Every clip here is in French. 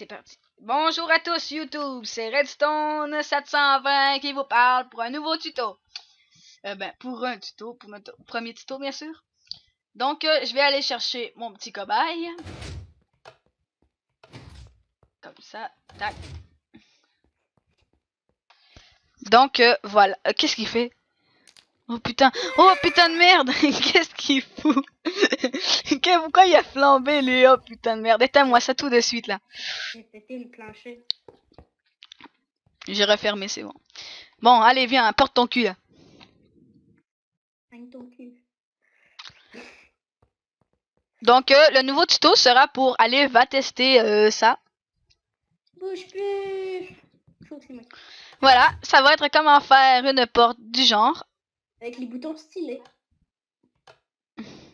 c'est parti. Bonjour à tous YouTube, c'est Redstone 720 qui vous parle pour un nouveau tuto. Pour notre premier tuto bien sûr. Donc je vais aller chercher mon petit cobaye. Comme ça, tac. Donc voilà, qu'est-ce qu'il fait? Oh putain de merde. Qu'est-ce qu'il fout? Pourquoi il a flambé lui? Oh putain de merde, éteins-moi ça tout de suite là. J'ai pété le plancher. J'ai refermé, c'est bon. Bon, allez viens, porte ton cul là. Ton cul. Donc le nouveau tuto sera pour aller va tester ça. Bouge plus. Voilà, ça va être comment faire une porte du genre. Avec les boutons stylés.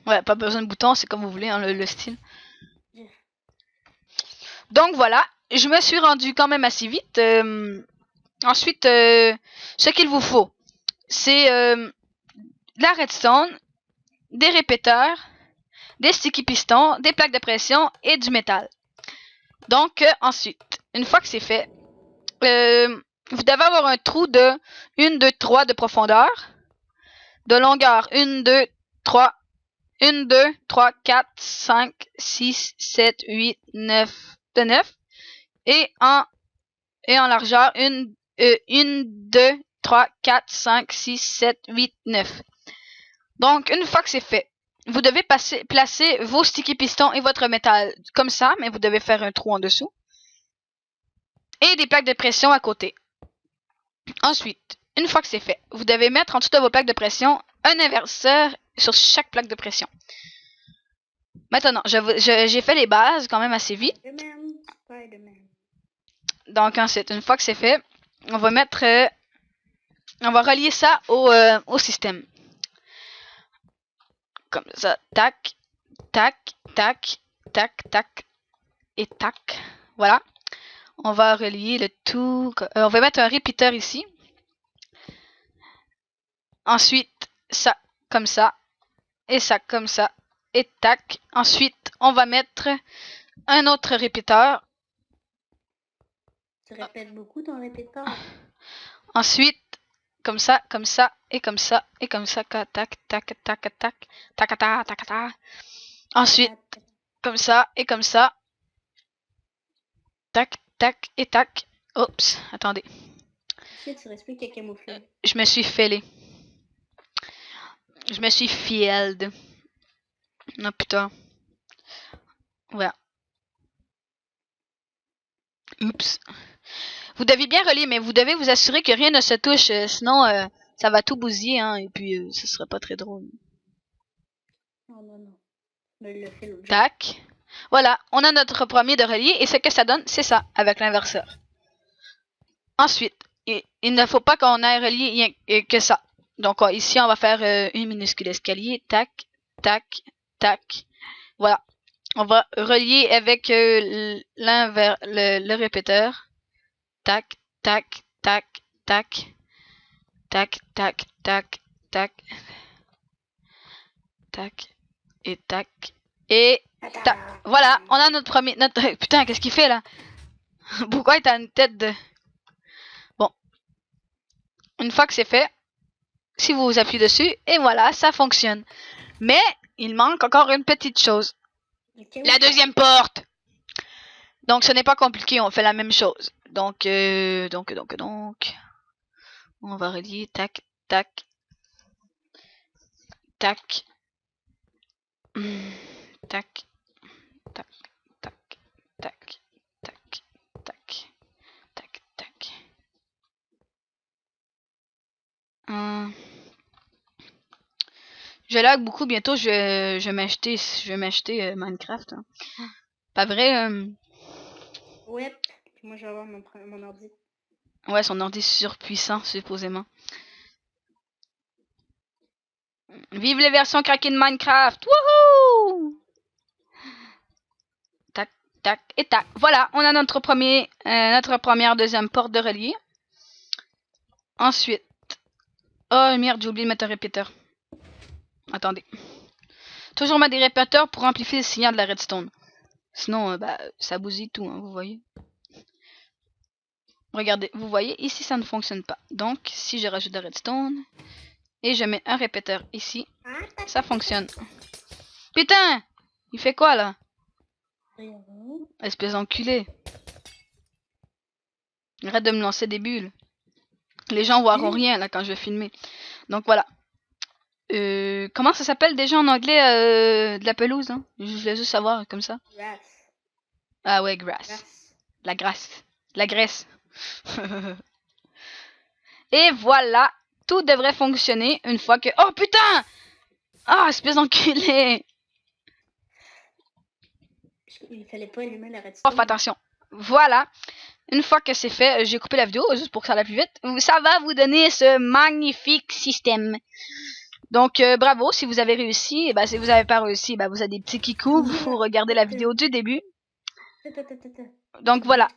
Ouais, pas besoin de boutons, c'est comme vous voulez, hein, le style. Donc voilà, je me suis rendu quand même assez vite. Ensuite, ce qu'il vous faut, c'est la redstone, des répéteurs, des sticky pistons, des plaques de pression et du métal. Donc ensuite, une fois que c'est fait, vous devez avoir un trou de 1, 2, 3 de profondeur, de longueur 1, 2, 3, 1, 2, 3, 4, 5, 6, 7, 8, 9, de 9, et en largeur 1, 2, 3, 4, 5, 6, 7, 8, 9. Donc, une fois que c'est fait, vous devez placer vos sticky pistons et votre métal comme ça, mais vous devez faire un trou en dessous. Et des plaques de pression à côté. Ensuite, une fois que c'est fait, vous devez mettre en dessous de vos plaques de pression un inverseur sur chaque plaque de pression. Maintenant, j'ai fait les bases quand même assez vite. Spider-Man. Donc ensuite, une fois que c'est fait, on va mettre... on va relier ça au système. Comme ça, tac, tac, tac, tac, tac, et tac. Voilà. On va relier le tout. On va mettre un répéteur ici. Ensuite, ça, comme ça. Et ça, comme ça. Et tac. Ensuite, on va mettre un autre répéteur. Tu répètes beaucoup ton répéteur. Ensuite, comme ça, et comme ça, et comme ça. Tac, tac, tac, tac, tac, tac, tac, tac. Ensuite, comme ça, et comme ça. Tac, tac, et tac. Oups, attendez. Tu respectes le camouflage. Je me suis fêlé. Je me suis field. Non, putain. Voilà. Oups. Vous devez bien relier, mais vous devez vous assurer que rien ne se touche. Sinon, ça va tout bousiller, hein, et puis ce sera pas très drôle. Non. Le fait l'autre jour. Tac. Voilà, on a notre premier de relier, et ce que ça donne, c'est ça, avec l'inverseur. Ensuite, il ne faut pas qu'on ait relié que ça. Donc ici, on va faire une minuscule escalier. Tac, tac, tac. Voilà. On va relier avec le répéteur. Tac, tac, tac, tac. Tac, tac, tac, tac. Tac. Et tac. Et tac. Voilà, on a notre premier... Putain, qu'est-ce qu'il fait là? Pourquoi il a une tête de... Bon. Une fois que c'est fait, si vous appuyez dessus, et voilà, ça fonctionne. Mais, il manque encore une petite chose. La deuxième porte. Donc, ce n'est pas compliqué, on fait la même chose. Donc, on va relier, tac, tac, tac, tac, tac, tac, tac, tac, tac, tac, tac. Je lag beaucoup, bientôt je vais m'acheter Minecraft. Hein. Pas vrai? Ouais, moi je vais avoir mon ordi. Ouais, son ordi surpuissant, supposément. Vive les versions craquées de Minecraft! Wouhou! Tac, tac, et tac. Voilà, on a notre première deuxième porte de relier. Ensuite... Oh merde, j'ai oublié de mettre un répéteur. Attendez. Toujours mettre des répéteurs pour amplifier le signal de la redstone. Sinon, bah, ça bousille tout, hein, vous voyez. Regardez, vous voyez, ici ça ne fonctionne pas. Donc, si je rajoute de la redstone et je mets un répéteur ici, ça fonctionne. Putain! Il fait quoi là? Espèce d'enculé. Arrête de me lancer des bulles. Les gens verront rien là quand je vais filmer. Donc voilà. Comment ça s'appelle déjà en anglais de la pelouse, hein? Je voulais juste savoir comme ça. Grass. Ah ouais, grass. Grass. La graisse. La graisse. Et voilà. Tout devrait fonctionner une fois que... Oh putain! Ah, espèce d'enculé! Il fallait pas allumer la Oh, redstone. fais attention. Voilà. Une fois que c'est fait, j'ai coupé la vidéo juste pour que ça aille plus vite. Ça va vous donner ce magnifique système. Donc, bravo si vous avez réussi. Et bah, si vous n'avez pas réussi, bah, vous avez des petits kikous. Vous regardez la vidéo du début. Donc, voilà.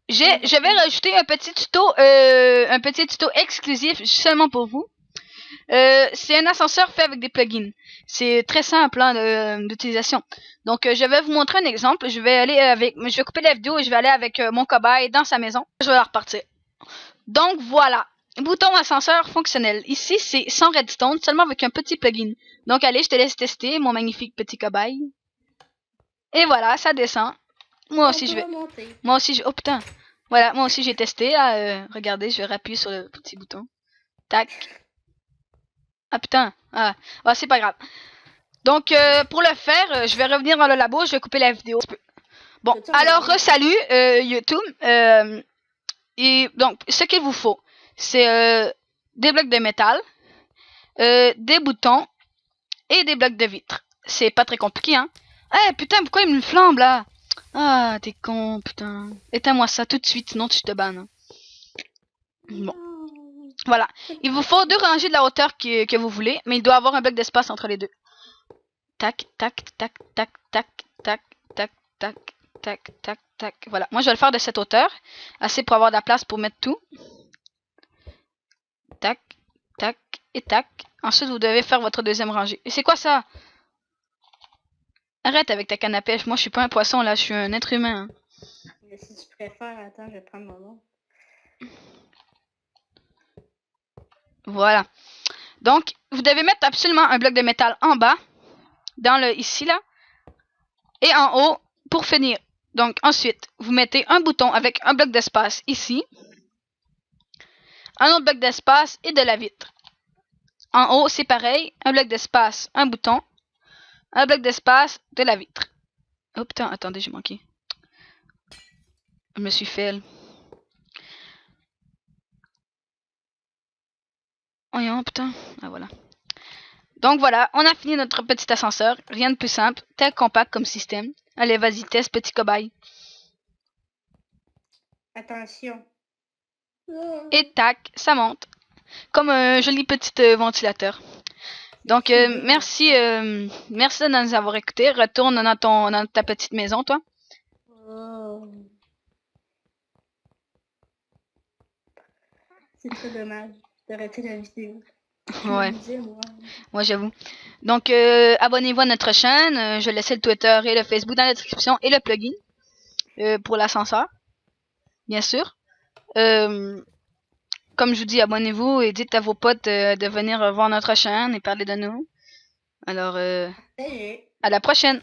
Je vais rajouter un petit tuto exclusif seulement pour vous. C'est un ascenseur fait avec des plugins. C'est très simple hein, d'utilisation. Donc je vais vous montrer un exemple. Je vais couper la vidéo et je vais aller avec mon cobaye dans sa maison. Je vais la repartir. Donc voilà, bouton ascenseur fonctionnel. Ici c'est sans redstone, seulement avec un petit plugin. Donc allez, je te laisse tester mon magnifique petit cobaye. Et voilà, ça descend. Moi aussi je vais. Moi aussi je. Oh putain. Voilà, moi aussi j'ai testé. Regardez, je vais appuyer sur le petit bouton. Tac. Ah putain, c'est pas grave. Donc pour le faire, je vais revenir dans le labo, je vais couper la vidéo. Bon, alors salut YouTube. Et donc ce qu'il vous faut, c'est des blocs de métal, des boutons et des blocs de vitre. C'est pas très compliqué, hein. Eh putain, pourquoi il me flambe là? Ah, t'es con, putain. Éteins-moi ça tout de suite, sinon tu te bannes. Bon. Voilà. Il vous faut 2 rangées de la hauteur que vous voulez, mais il doit y avoir un bloc d'espace entre les deux. Tac, tac, tac, tac, tac, tac, tac, tac, tac, tac, tac. Voilà. Moi, je vais le faire de cette hauteur. Assez pour avoir de la place pour mettre tout. Tac, tac et tac. Ensuite, vous devez faire votre deuxième rangée. Et c'est quoi ça? Arrête avec ta canne à pêche. Moi, je suis pas un poisson, là. Je suis un être humain. Hein. Mais si tu préfères, attends, je vais prendre mon nom. Voilà. Donc, vous devez mettre absolument un bloc de métal en bas, ici, là, et en haut, pour finir. Donc, ensuite, vous mettez un bouton avec un bloc d'espace ici, un autre bloc d'espace et de la vitre. En haut, c'est pareil, un bloc d'espace, un bouton, un bloc d'espace, de la vitre. Oh putain, attendez, j'ai manqué. Je me suis fait... Oh putain, ah voilà. Donc voilà, on a fini notre petit ascenseur. Rien de plus simple, très compact comme système. Allez, vas-y, teste, petit cobaye. Attention. Et tac, ça monte. Comme un joli petit ventilateur. Donc, merci de nous avoir écoutés. Retourne dans ta petite maison, toi. C'est très dommage d'arrêter la vidéo. Ouais. Moi, j'avoue. Donc, abonnez-vous à notre chaîne. Je laisse le Twitter et le Facebook dans la description et le plugin pour l'ascenseur. Bien sûr. Comme je vous dis, abonnez-vous et dites à vos potes de venir voir notre chaîne et parler de nous. Alors, à la prochaine!